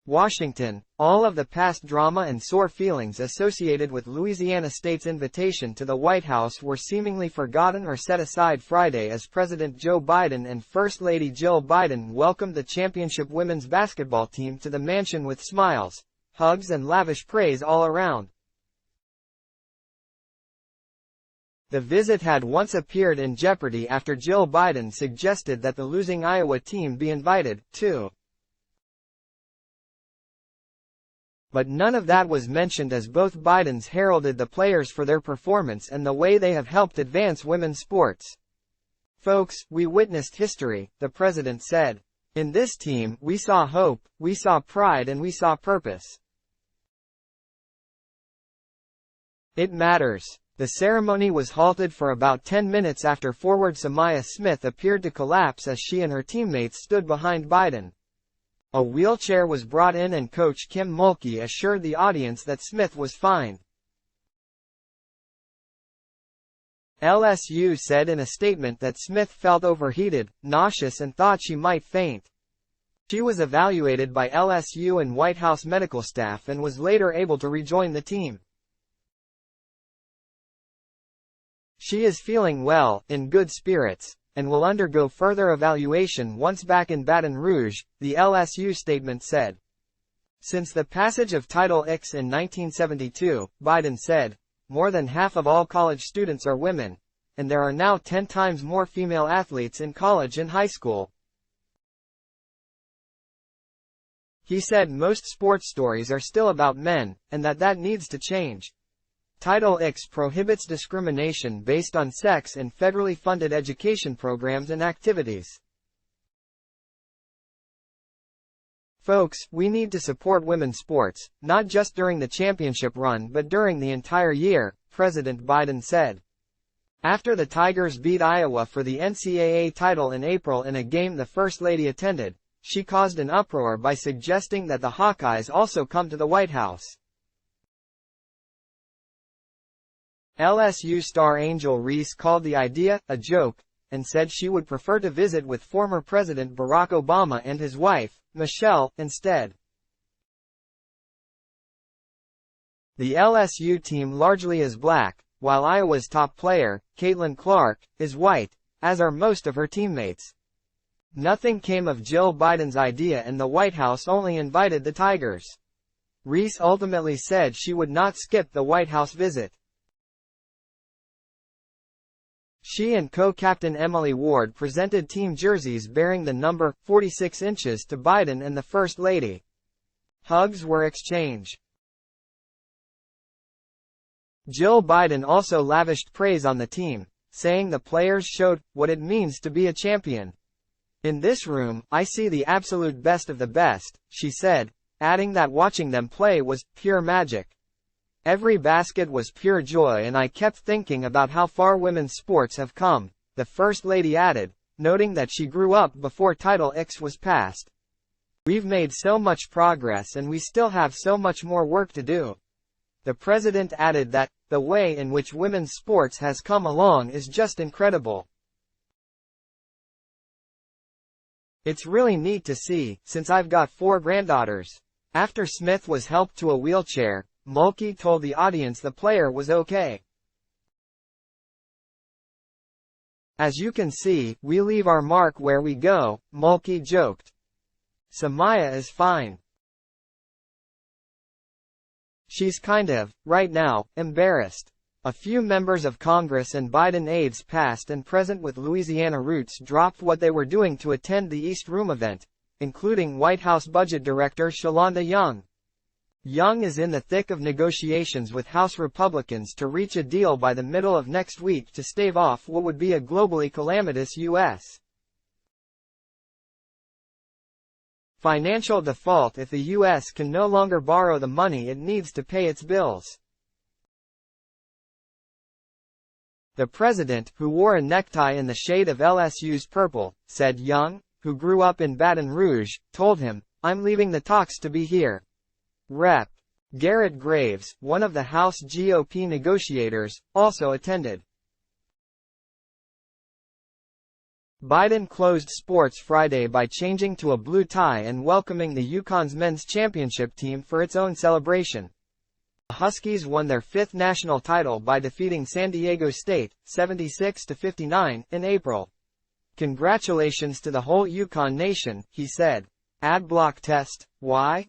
Washington, all of the past drama and sore feelings associated with Louisiana State's invitation to the White House were seemingly forgotten or set aside Friday as President Joe Biden and First Lady Jill Biden welcomed the championship women's basketball team to the mansion with smiles, hugs and lavish praise all around. The visit had once appeared in jeopardy after Jill Biden suggested that the losing Iowa team be invited, too. But none of that was mentioned as both Bidens heralded the players for their performance and the way they have helped advance women's sports. "Folks, we witnessed history," the president said. "In this team, we saw hope, we saw pride and we saw purpose. It matters." The ceremony was halted for about 10 minutes after forward Samaya Smith appeared to collapse as she and her teammates stood behind Biden. A wheelchair was brought in and coach Kim Mulkey assured the audience that Smith was fine. LSU said in a statement that Smith felt overheated, nauseous and thought she might faint. She was evaluated by LSU and White House medical staff and was later able to rejoin the team. She is feeling well, in good spirits, and will undergo further evaluation once back in Baton Rouge, the LSU statement said. Since the passage of Title X in 1972, Biden said, more than half of all college students are women, and there are now 10 times more female athletes in college and high school. He said most sports stories are still about men, and that needs to change. Title X prohibits discrimination based on sex in federally funded education programs and activities. Folks, we need to support women's sports, not just during the championship run but during the entire year, President Biden said. After the Tigers beat Iowa for the NCAA title in April in a game the First Lady attended, she caused an uproar by suggesting that the Hawkeyes also come to the White House. LSU star Angel Reese called the idea a joke, and said she would prefer to visit with former President Barack Obama and his wife, Michelle, instead. The LSU team largely is black, while Iowa's top player, Caitlin Clark, is white, as are most of her teammates. Nothing came of Jill Biden's idea and the White House only invited the Tigers. Reese ultimately said she would not skip the White House visit. She and co-captain Emily Ward presented team jerseys bearing the number 46 inches to Biden and the First Lady. Hugs were exchanged. Jill Biden also lavished praise on the team, saying the players showed what it means to be a champion. "In this room, I see the absolute best of the best," she said, adding that watching them play was pure magic. "Every basket was pure joy and I kept thinking about how far women's sports have come," the First Lady added, noting that she grew up before Title X was passed. "We've made so much progress and we still have so much more work to do." The president added that, "The way in which women's sports has come along is just incredible. It's really neat to see, since I've got 4 granddaughters." After Smith was helped to a wheelchair, Mulkey told the audience the player was okay. "As you can see, we leave our mark where we go," Mulkey joked. "Samaya is fine. She's kind of, right now, embarrassed." A few members of Congress and Biden aides past and present with Louisiana roots dropped what they were doing to attend the East Room event, including White House Budget Director Shalonda Young. Young is in the thick of negotiations with House Republicans to reach a deal by the middle of next week to stave off what would be a globally calamitous U.S. financial default if the U.S. can no longer borrow the money it needs to pay its bills. The president, who wore a necktie in the shade of LSU's purple, said Young, who grew up in Baton Rouge, told him, "I'm leaving the talks to be here." Rep. Garrett Graves, one of the House GOP negotiators, also attended. Biden closed sports Friday by changing to a blue tie and welcoming the UConn's men's championship team for its own celebration. The Huskies won their fifth national title by defeating San Diego State, 76-59, in April. "Congratulations to the whole UConn nation," he said. Ad block test. Why?